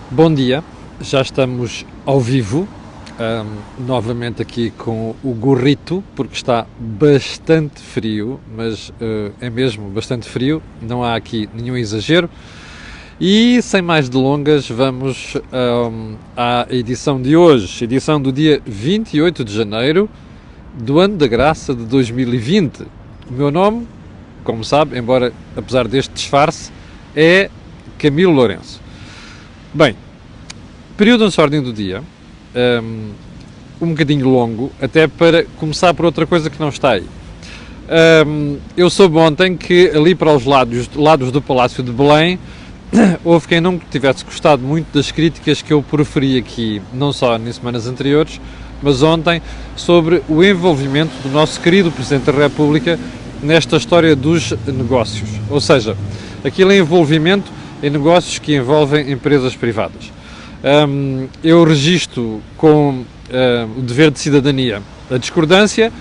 Bom dia, já estamos ao vivo, novamente aqui com o gorrito, porque está bastante frio, mas é mesmo bastante frio, não há aqui nenhum exagero. E sem mais delongas, vamos à edição de hoje, edição do dia 28 de janeiro do ano da graça de 2020. O meu nome, como sabe, embora apesar deste disfarce, é Camilo Lourenço. Bem, período antes da ordem do dia, um bocadinho longo, até para começar por outra coisa que não está aí. Eu soube ontem que ali para os lados do Palácio de Belém, houve quem não tivesse gostado muito das críticas que eu proferi aqui, não só em semanas anteriores, mas ontem, sobre o envolvimento do nosso querido Presidente da República nesta história dos negócios. Ou seja, aquele envolvimento em negócios que envolvem empresas privadas. Eu registro com o dever de cidadania a discordância,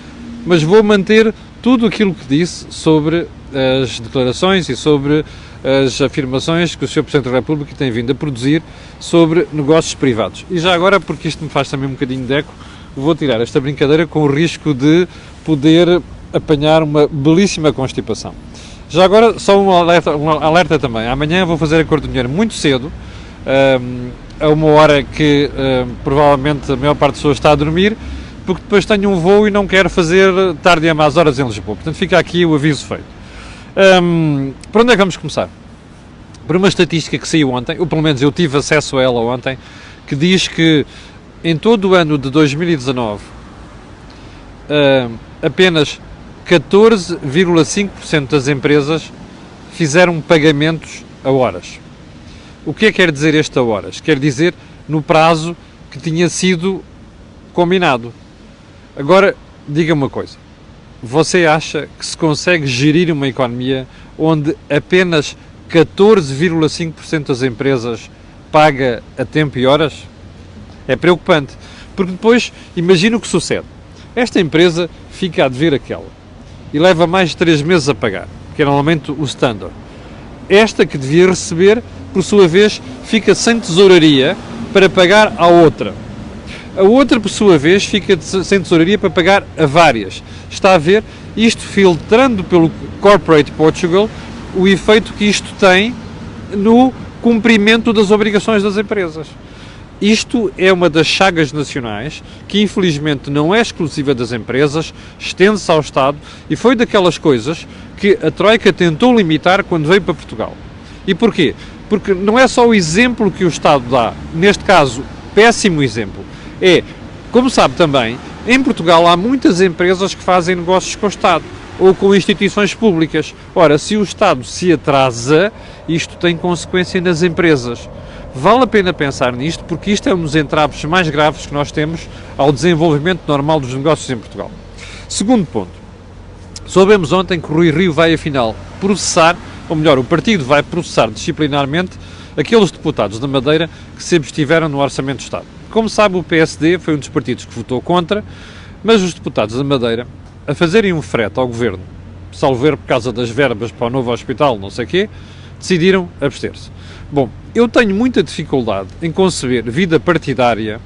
mas vou manter tudo aquilo que disse sobre as declarações e sobre as afirmações que o Sr. Presidente da República tem vindo a produzir sobre negócios privados. E já agora, porque isto me faz também um bocadinho de eco, vou tirar esta brincadeira com o risco de poder apanhar uma belíssima constipação. Já agora, só um alerta também. Amanhã vou fazer a Cor do Dinheiro muito cedo, a uma hora que provavelmente a maior parte das pessoas está a dormir, porque depois tenho um voo e não quero fazer tarde e a más horas em Lisboa. Portanto, fica aqui o aviso feito. Por onde é que vamos começar? Por uma estatística que saiu ontem, ou pelo menos eu tive acesso a ela ontem, que diz que em todo o ano de 2019 apenas 14,5% das empresas fizeram pagamentos a horas. O que é que quer dizer este a horas? Quer dizer no prazo que tinha sido combinado. Agora, diga-me uma coisa. Você acha que se consegue gerir uma economia onde apenas 14,5% das empresas paga a tempo e horas? É preocupante. Porque depois, imagina o que sucede. Esta empresa fica a dever aquela e leva mais de 3 meses a pagar, que é normalmente o standard. Esta que devia receber, por sua vez, fica sem tesouraria para pagar à outra. A outra, por sua vez, fica sem tesouraria para pagar a várias. Está a ver isto filtrando pelo Corporate Portugal, o efeito que isto tem no cumprimento das obrigações das empresas. Isto é uma das chagas nacionais que, infelizmente, não é exclusiva das empresas, estende-se ao Estado e foi daquelas coisas que a Troika tentou limitar quando veio para Portugal. E porquê? Porque não é só o exemplo que o Estado dá, neste caso, péssimo exemplo, como sabe também, em Portugal há muitas empresas que fazem negócios com o Estado ou com instituições públicas. Ora, se o Estado se atrasa, isto tem consequência nas empresas. Vale a pena pensar nisto, porque isto é um dos entraves mais graves que nós temos ao desenvolvimento normal dos negócios em Portugal. Segundo ponto. Soubemos ontem que o Rui Rio vai, afinal, processar, ou melhor, o partido vai processar disciplinarmente aqueles deputados da Madeira que se abstiveram no Orçamento do Estado. Como sabe, o PSD foi um dos partidos que votou contra, mas os deputados da Madeira, a fazerem um frete ao Governo, salvo ver por causa das verbas para o novo hospital, não sei o quê, decidiram abster-se. Bom, eu tenho muita dificuldade em conceber vida partidária,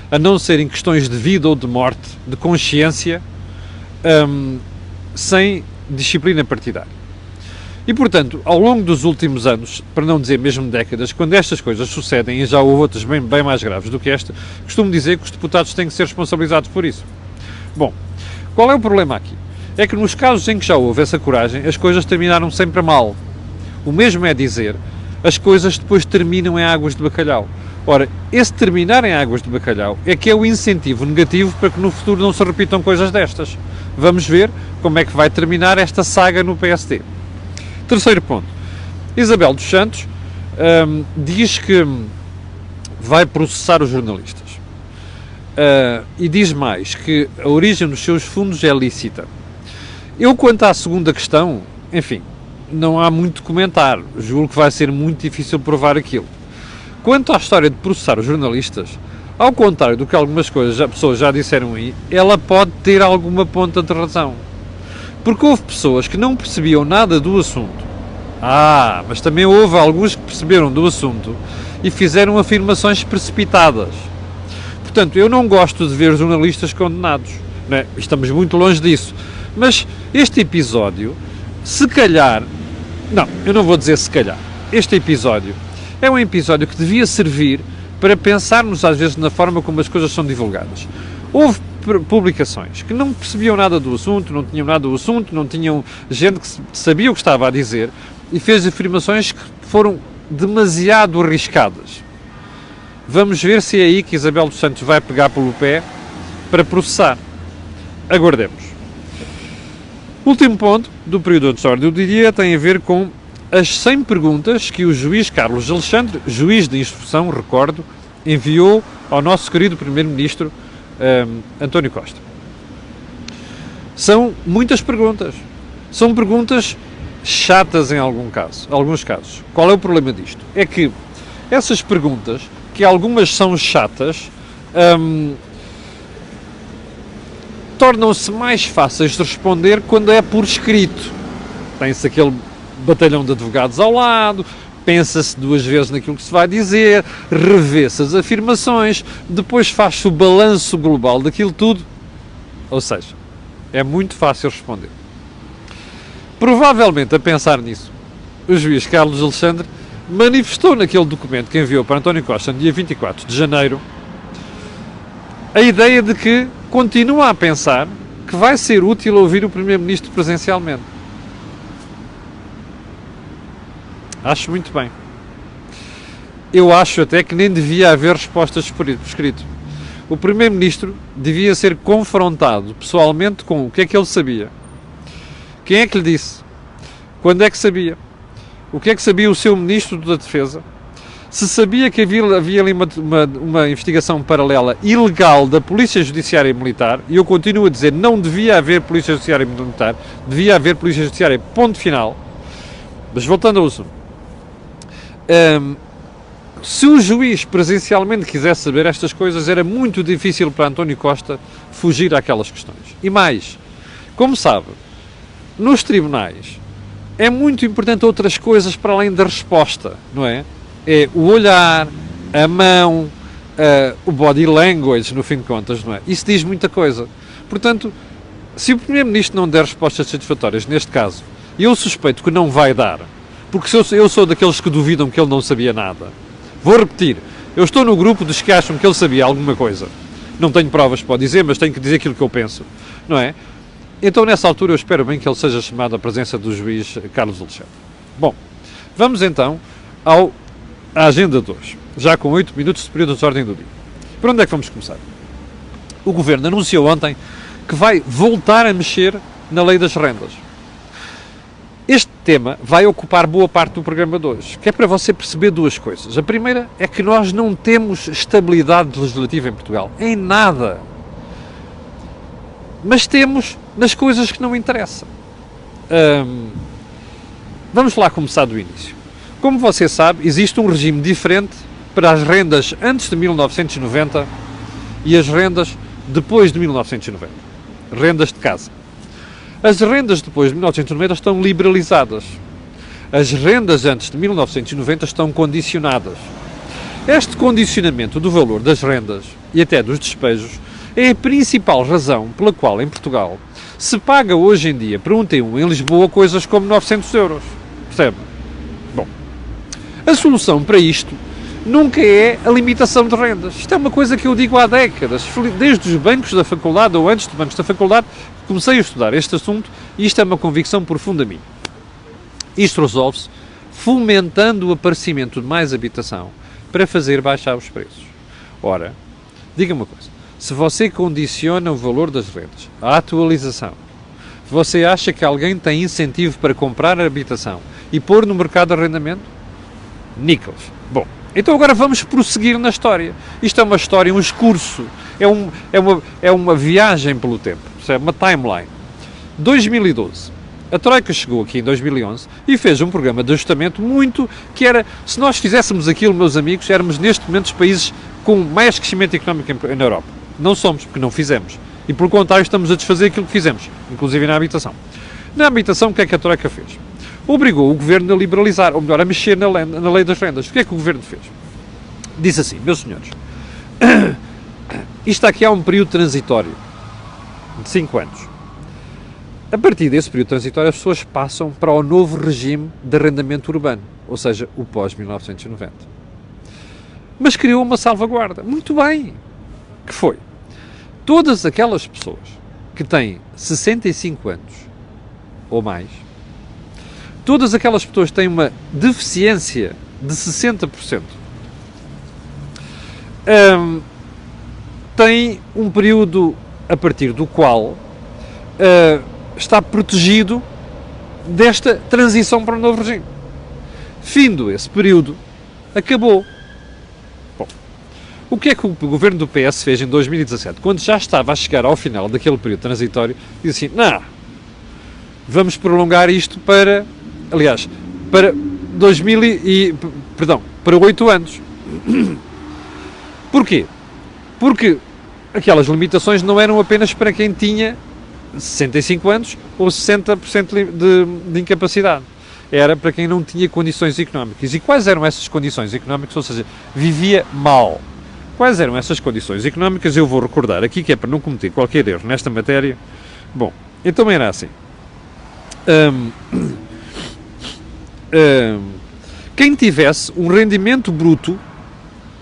a não ser em questões de vida ou de morte, de consciência, sem disciplina partidária. E, portanto, ao longo dos últimos anos, para não dizer mesmo décadas, quando estas coisas sucedem, e já houve outras bem mais graves do que esta, costumo dizer que os deputados têm que ser responsabilizados por isso. Bom, qual é o problema aqui? É que nos casos em que já houve essa coragem, as coisas terminaram sempre mal. O mesmo é dizer, as coisas depois terminam em águas de bacalhau. Ora, esse terminar em águas de bacalhau é que é o incentivo negativo para que no futuro não se repitam coisas destas. Vamos ver como é que vai terminar esta saga no PSD. Terceiro ponto. Isabel dos Santos diz que vai processar os jornalistas. E diz mais que a origem dos seus fundos é lícita. Eu, quanto à segunda questão, enfim, não há muito comentar. Julgo que vai ser muito difícil provar aquilo. Quanto à história de processar os jornalistas, ao contrário do que algumas pessoas já disseram aí, ela pode ter alguma ponta de razão. Porque houve pessoas que não percebiam nada do assunto Mas também houve alguns que perceberam do assunto e fizeram afirmações precipitadas. Portanto, eu não gosto de ver jornalistas condenados, não é? Estamos muito longe disso. Mas este episódio, se calhar... Não, eu não vou dizer se calhar. Este episódio é um episódio que devia servir para pensarmos às vezes na forma como as coisas são divulgadas. Houve publicações que não percebiam nada do assunto, não tinham nada do assunto, não tinham gente que sabia o que estava a dizer e fez afirmações que foram demasiado arriscadas. Vamos ver se é aí que Isabel dos Santos vai pegar pelo pé para processar. Aguardemos. Último ponto do período de ordem do dia tem a ver com as 100 perguntas que o juiz Carlos Alexandre, juiz de instrução, recordo, enviou ao nosso querido primeiro-ministro António Costa. São muitas perguntas. São perguntas chatas em alguns casos. Qual é o problema disto? É que essas perguntas, que algumas são chatas, tornam-se mais fáceis de responder quando é por escrito. Tem-se aquele batalhão de advogados ao lado, pensa-se duas vezes naquilo que se vai dizer, revê-se as afirmações, depois faz-se o balanço global daquilo tudo. Ou seja, é muito fácil responder. Provavelmente, a pensar nisso, o juiz Carlos Alexandre manifestou naquele documento que enviou para António Costa no dia 24 de janeiro a ideia de que continua a pensar que vai ser útil ouvir o Primeiro-Ministro presencialmente. Acho muito bem. Eu acho até que nem devia haver respostas por escrito. O Primeiro-Ministro devia ser confrontado pessoalmente com o que é que ele sabia. Quem é que lhe disse? Quando é que sabia? O que é que sabia o seu Ministro da Defesa? Se sabia que havia ali uma investigação paralela ilegal da Polícia Judiciária e Militar, e eu continuo a dizer, não devia haver Polícia Judiciária e Militar, devia haver Polícia Judiciária, ponto final. Mas voltando ao assunto. Se o juiz presencialmente quisesse saber estas coisas, era muito difícil para António Costa fugir àquelas questões. E mais, como sabe, nos tribunais é muito importante outras coisas para além da resposta, não é? É o olhar, a mão, o body language, no fim de contas, não é? Isso diz muita coisa. Portanto, se o Primeiro-Ministro não der respostas satisfatórias, neste caso, e eu suspeito que não vai dar, porque eu sou daqueles que duvidam que ele não sabia nada. Vou repetir, eu estou no grupo dos que acham que ele sabia alguma coisa. Não tenho provas para dizer, mas tenho que dizer aquilo que eu penso, não é? Então, nessa altura, eu espero bem que ele seja chamado à presença do juiz Carlos Alexandre. Bom, vamos então à agenda de hoje, já com 8 minutos de período de ordem do dia. Por onde é que vamos começar? O Governo anunciou ontem que vai voltar a mexer na lei das rendas. Este tema vai ocupar boa parte do programa de hoje, que é para você perceber duas coisas. A primeira é que nós não temos estabilidade legislativa em Portugal, em nada. Mas temos nas coisas que não interessam. Vamos lá começar do início. Como você sabe, existe um regime diferente para as rendas antes de 1990 e as rendas depois de 1990. Rendas de casa. As rendas depois de 1990 estão liberalizadas. As rendas antes de 1990 estão condicionadas. Este condicionamento do valor das rendas e até dos despejos é a principal razão pela qual em Portugal se paga hoje em dia para um T1 em Lisboa coisas como 900 euros. Percebe? Bom, a solução para isto nunca é a limitação de rendas. Isto é uma coisa que eu digo há décadas, desde os bancos da faculdade ou antes dos bancos da faculdade, comecei a estudar este assunto e isto é uma convicção profunda minha. Isto resolve-se fomentando o aparecimento de mais habitação para fazer baixar os preços. Ora, diga-me uma coisa, se você condiciona o valor das rendas à atualização, você acha que alguém tem incentivo para comprar a habitação e pôr no mercado de arrendamento? Níqueles. Bom, então agora vamos prosseguir na história. Isto é uma história, um excurso, é uma viagem pelo tempo, é uma timeline. 2012. A Troika chegou aqui em 2011 e fez um programa de ajustamento que era, se nós fizéssemos aquilo, meus amigos, éramos neste momento os países com mais crescimento económico na Europa. Não somos, porque não fizemos. E, pelo contrário, estamos a desfazer aquilo que fizemos, inclusive na habitação. Na habitação, o que é que a Troika fez? obrigou o Governo a liberalizar, ou melhor, a mexer na lei das rendas. O que é que o Governo fez? Disse assim, meus senhores, isto aqui há um período transitório de 5 anos. A partir desse período transitório, as pessoas passam para o novo regime de arrendamento urbano, ou seja, o pós-1990. Mas criou uma salvaguarda. Muito bem. Que foi? Todas aquelas pessoas que têm 65 anos ou mais, todas aquelas pessoas que têm uma deficiência de 60%, têm um período a partir do qual está protegido desta transição para o novo regime. Findo esse período, acabou. Bom, o que é que o governo do PS fez em 2017, quando já estava a chegar ao final daquele período transitório, disse assim, não, vamos prolongar isto para, aliás, para para 8 anos. Porquê? Porque aquelas limitações não eram apenas para quem tinha 65 anos ou 60% de incapacidade. Era para quem não tinha condições económicas. E quais eram essas condições económicas? Ou seja, vivia mal. Quais eram essas condições económicas? Eu vou recordar aqui, que é para não cometer qualquer erro nesta matéria. Bom, então era assim. Quem tivesse um rendimento bruto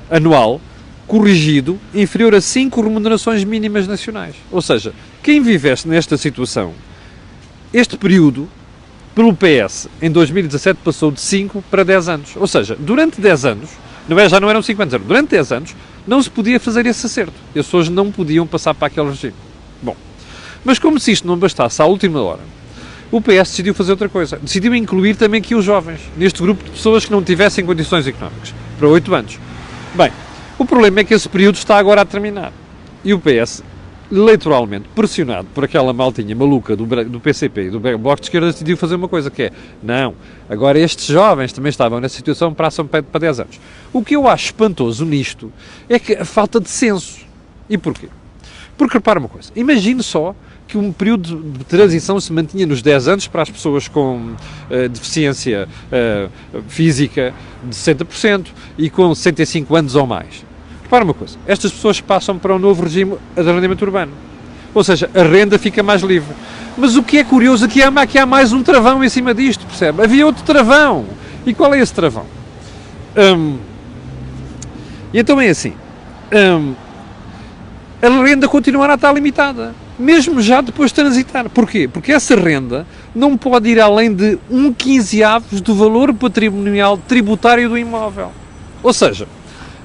anual corrigido inferior a 5 remunerações mínimas nacionais. Ou seja, quem vivesse nesta situação, este período, pelo PS, em 2017, passou de 5 para 10 anos. Ou seja, durante 10 anos, já não eram 5 anos, durante 10 anos, não se podia fazer esse acerto. E as pessoas não podiam passar para aquele regime. Bom, mas como se isto não bastasse à última hora, o PS decidiu fazer outra coisa. Decidiu incluir também aqui os jovens, neste grupo de pessoas que não tivessem condições económicas, para 8 anos. Bem, o problema é que esse período está agora a terminar. E o PS, eleitoralmente pressionado por aquela maltinha maluca do PCP e do Bloco de Esquerda, decidiu fazer uma coisa, que é, não, agora estes jovens também estavam nessa situação, passam para 10 anos. O que eu acho espantoso nisto é que a falta de senso. E porquê? Porque, repara uma coisa, imagine só que um período de transição se mantinha nos 10 anos para as pessoas com deficiência física de 60% e com 65 anos ou mais. Repara uma coisa, estas pessoas passam para um novo regime de arrendamento urbano. Ou seja, a renda fica mais livre. Mas o que é curioso aqui é que há mais um travão em cima disto, percebe? Havia outro travão. E qual é esse travão? E então é assim, a renda continuará a estar limitada, mesmo já depois de transitar. Porquê? Porque essa renda não pode ir além de 1/15 do valor patrimonial tributário do imóvel. Ou seja,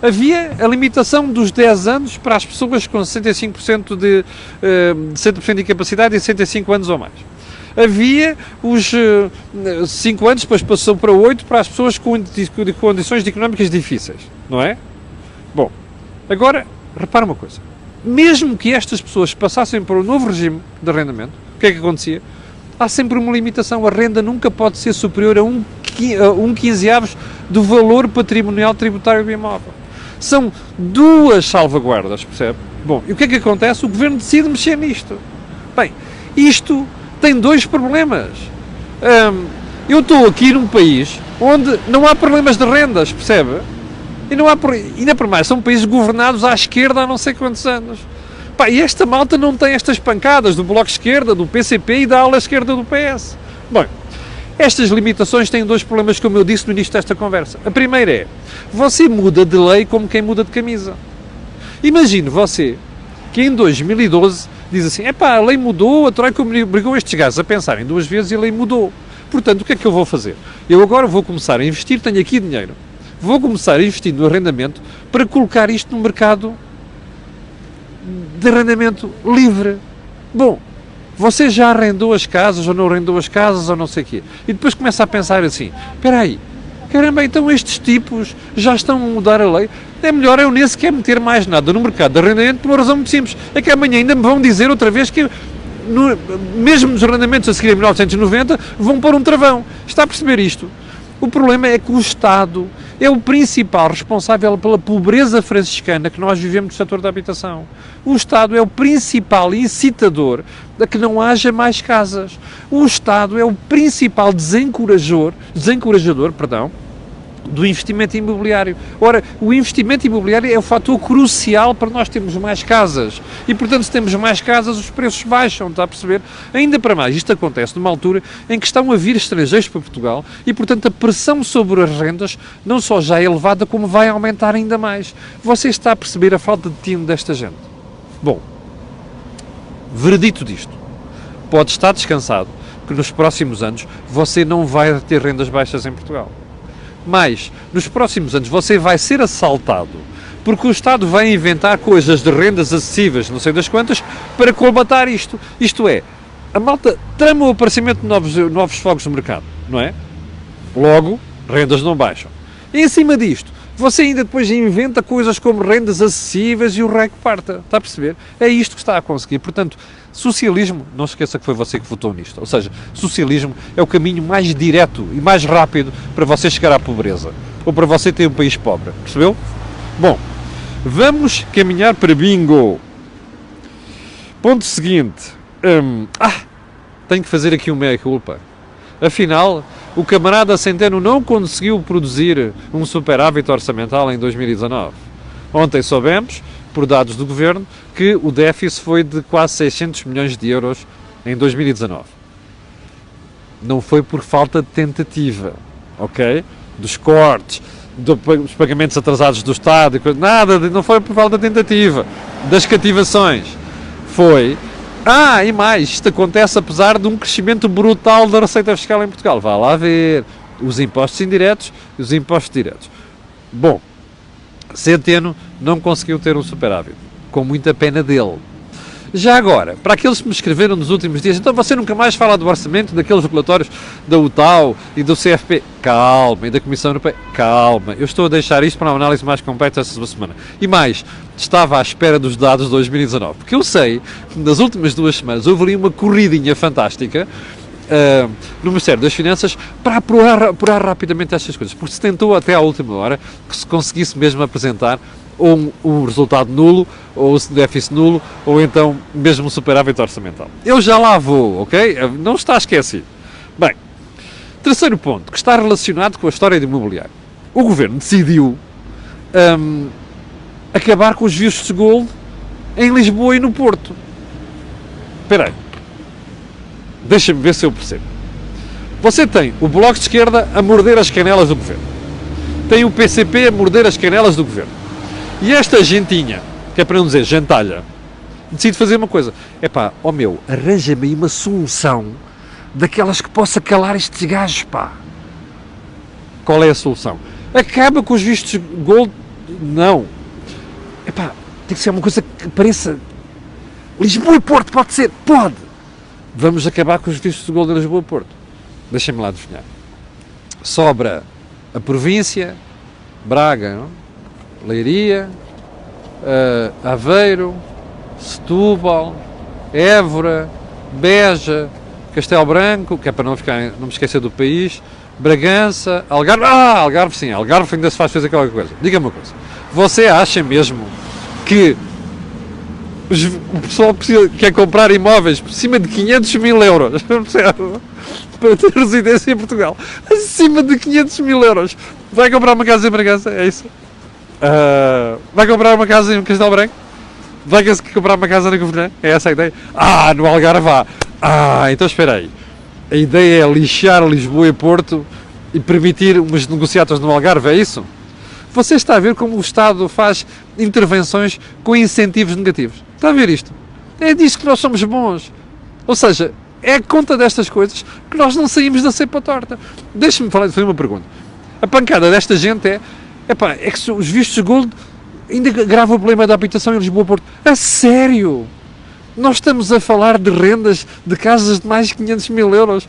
havia a limitação dos 10 anos para as pessoas com 65% de 100% de incapacidade e 65 anos ou mais. Havia os 5 anos, depois passou para 8 para as pessoas com condições económicas difíceis, não é? Bom, agora, repara uma coisa. Mesmo que estas pessoas passassem para o novo regime de arrendamento, o que é que acontecia? Há sempre uma limitação. A renda nunca pode ser superior a 1/15 do valor patrimonial tributário do imóvel. São duas salvaguardas, percebe? Bom, e o que é que acontece? O Governo decide mexer nisto. Bem, isto tem dois problemas. Eu estou aqui num país onde não há problemas de rendas, percebe? E não há, ainda por mais, são países governados à esquerda há não sei quantos anos. Pá, e esta malta não tem estas pancadas do Bloco de Esquerda, do PCP e da ala esquerda do PS. Bom, estas limitações têm dois problemas, como eu disse no início desta conversa. A primeira é, você muda de lei como quem muda de camisa. Imagine você que em 2012 diz assim, epá, a lei mudou, a Troika obrigou estes gajos a pensarem duas vezes e a lei mudou. Portanto, o que é que eu vou fazer? Eu agora vou começar a investir, tenho aqui dinheiro. Vou começar a investir no arrendamento para colocar isto no mercado de arrendamento livre. Bom, você já arrendou as casas ou não arrendou as casas ou não sei o quê. E depois começa a pensar assim, espera aí, caramba, então estes tipos já estão a mudar a lei. É melhor eu nem sequer meter mais nada no mercado de arrendamento por uma razão muito simples. É que amanhã ainda me vão dizer outra vez que mesmo nos arrendamentos a seguir em 1990 vão pôr um travão. Está a perceber isto? O problema é que o Estado é o principal responsável pela pobreza franciscana que nós vivemos no setor da habitação. O Estado é o principal incitador a que não haja mais casas. O Estado é o principal desencorajador, do investimento imobiliário. Ora, o investimento imobiliário é o fator crucial para nós termos mais casas. E, portanto, se temos mais casas, os preços baixam, está a perceber? Ainda para mais, isto acontece numa altura em que estão a vir estrangeiros para Portugal e, portanto, a pressão sobre as rendas não só já é elevada, como vai aumentar ainda mais. Você está a perceber a falta de tino desta gente? Bom, veredito disto. Pode estar descansado que nos próximos anos você não vai ter rendas baixas em Portugal. Mas, nos próximos anos, você vai ser assaltado porque o Estado vai inventar coisas de rendas acessíveis, não sei das quantas, para colmatar isto. Isto é, a malta trama o aparecimento de novos fogos no mercado, não é? Logo, rendas não baixam. E em cima disto, você ainda depois inventa coisas como rendas acessíveis e o rei que parta. Está a perceber? É isto que está a conseguir. Portanto, socialismo, não se esqueça que foi você que votou nisto. Ou seja, socialismo é o caminho mais direto e mais rápido para você chegar à pobreza. Ou para você ter um país pobre. Percebeu? Bom, vamos caminhar para bingo. Ponto seguinte. Tenho que fazer aqui uma meia-culpa. Afinal, o camarada Centeno não conseguiu produzir um superávit orçamental em 2019. Ontem soubemos, por dados do Governo, que o déficit foi de quase 600 milhões de euros em 2019. Não foi por falta de tentativa, ok? Dos cortes, dos pagamentos atrasados do Estado, não foi por falta de tentativa. Das cativações. Foi... e mais, isto acontece apesar de um crescimento brutal da receita fiscal em Portugal. Vá lá ver os impostos indiretos e os impostos diretos. Bom, Centeno não conseguiu ter um superávit, com muita pena dele. Já agora, para aqueles que me escreveram nos últimos dias, então você nunca mais fala do orçamento, daqueles regulatórios da UTAU e do CFP. Calma, e da Comissão Europeia. Calma, eu estou a deixar isto para uma análise mais completa esta semana. E mais, estava à espera dos dados de 2019, porque eu sei que nas últimas 2 semanas houve ali uma corridinha fantástica no Ministério das Finanças para apurar rapidamente estas coisas, porque se tentou até à última hora que se conseguisse mesmo apresentar um resultado nulo, ou déficit nulo, ou então mesmo um superávit orçamental. Eu já lá vou, ok? Não está esquecido. Bem, terceiro ponto, que está relacionado com a história do imobiliário. O Governo decidiu acabar com os vistos de gold em Lisboa e no Porto. Espera aí. Deixa-me ver se eu percebo. Você tem o Bloco de Esquerda a morder as canelas do Governo. Tem o PCP a morder as canelas do Governo. E esta gentinha, que é para não dizer gentalha, decide fazer uma coisa. Arranja-me aí uma solução daquelas que possa calar estes gajos, pá. Qual é a solução? Acaba com os vistos gold? Não. Tem que ser uma coisa que pareça... Lisboa e Porto, pode ser? Pode. Vamos acabar com os vistos de gold em Lisboa e Porto. Deixem-me lá adivinhar. Sobra a província, Braga, não? Leiria, Aveiro, Setúbal, Évora, Beja, Castelo Branco, que é para não me esquecer do país, Bragança, Algarve. Algarve sim, Algarve ainda se faz fazer qualquer coisa. Diga-me uma coisa. Você acha mesmo que o pessoal quer comprar imóveis por cima de 500 mil euros para ter residência em Portugal? Acima de 500 mil euros. Vai comprar uma casa em Bragança? É isso? Vai comprar uma casa em Castelo Branco? Vai comprar uma casa na Covilhã? É essa a ideia? No Algarve vá. Então espera aí. A ideia é lixar Lisboa e Porto e permitir umas negociatas no Algarve, é isso? Você está a ver como o Estado faz intervenções com incentivos negativos. Está a ver isto? É disso que nós somos bons. Ou seja, é a conta destas coisas que nós não saímos da cepa torta. Deixe-me fazer uma pergunta. A pancada desta gente é que os vistos de gold ainda gravam o problema da habitação em Lisboa e Porto. A sério? Nós estamos a falar de rendas de casas de mais de 500 mil euros.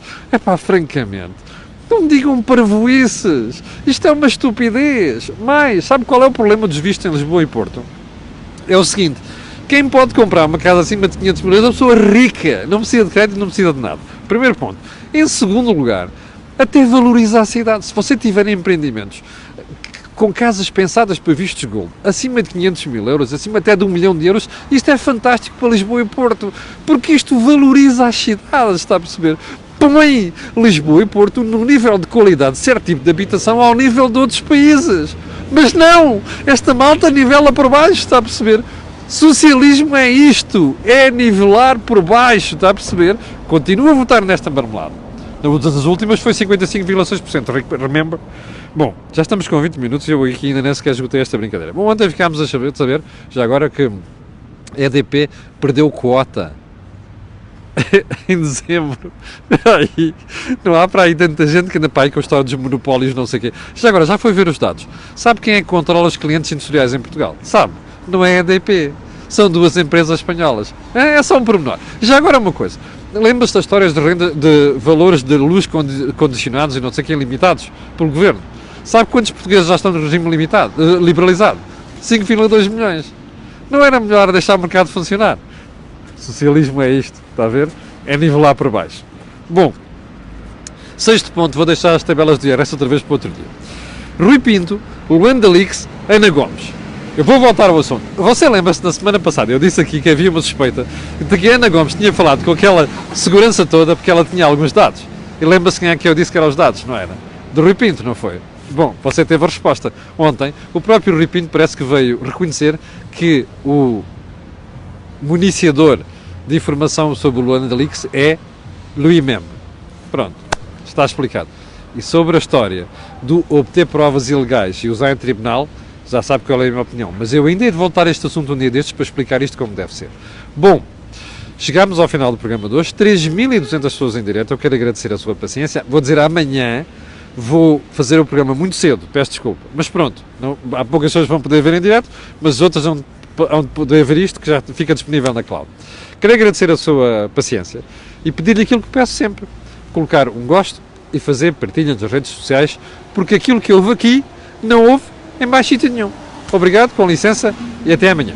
Francamente, não digam parvoices. Isto é uma estupidez. Mas, sabe qual é o problema dos vistos em Lisboa e Porto? É o seguinte, quem pode comprar uma casa acima de 500 mil euros é uma pessoa rica. Não precisa de crédito, não precisa de nada. Primeiro ponto. Em segundo lugar, até valoriza a cidade. Se você tiver empreendimentos com casas pensadas para vistos gold, acima de 500 mil euros, acima até de 1 milhão de euros, isto é fantástico para Lisboa e Porto, porque isto valoriza as cidades, está a perceber? Põe Lisboa e Porto no nível de qualidade de certo tipo de habitação ao nível de outros países. Mas não! Esta malta nivela por baixo, está a perceber? Socialismo é isto, é nivelar por baixo, está a perceber? Continua a votar nesta marmelada. Nas últimas foi 55,6%, remember? Bom, já estamos com 20 minutos e eu aqui ainda nem sequer esgotei esta brincadeira. Bom, ontem ficámos a saber, já agora, que a EDP perdeu quota em dezembro. Aí, não há para aí tanta gente que anda para aí com a história dos monopólios, não sei o quê. Já agora, já foi ver os dados. Sabe quem é que controla os clientes industriais em Portugal? Sabe? Não é a EDP. São duas empresas espanholas. É só um pormenor. Já agora uma coisa. Lembra-se das histórias de renda, de valores de luz condicionados e não sei o quê, limitados pelo governo? Sabe quantos portugueses já estão no regime liberalizado? 5,2 milhões. Não era melhor deixar o mercado funcionar? Socialismo é isto, está a ver? É nivelar para baixo. Bom, sexto ponto, vou deixar as tabelas de IRS outra vez para outro dia. Rui Pinto, Luanda Leaks, Ana Gomes. Eu vou voltar ao assunto. Você lembra-se, na semana passada, eu disse aqui que havia uma suspeita de que a Ana Gomes tinha falado com aquela segurança toda porque ela tinha alguns dados. E lembra-se quem é que eu disse que eram os dados, não era? Do Rui Pinto, não foi? Bom, você teve a resposta. Ontem, o próprio Rui Pinto parece que veio reconhecer que o municiador de informação sobre o Luanda Leaks é Louis Meme. Pronto, está explicado. E sobre a história do obter provas ilegais e usar em tribunal, já sabe qual é a minha opinião. Mas eu ainda hei de voltar a este assunto um dia destes para explicar isto como deve ser. Bom, chegámos ao final do programa de hoje. 3.200 pessoas em direto. Eu quero agradecer a sua paciência. Vou dizer amanhã, vou fazer o programa muito cedo. Peço desculpa. Mas pronto, não, há poucas pessoas que vão poder ver em direto, mas outras vão poder ver isto, que já fica disponível na cloud. Quero agradecer a sua paciência e pedir-lhe aquilo que peço sempre. Colocar um gosto e fazer partilha nas redes sociais, porque aquilo que houve aqui não houve em mais sítio nenhum. Obrigado, com licença e até amanhã.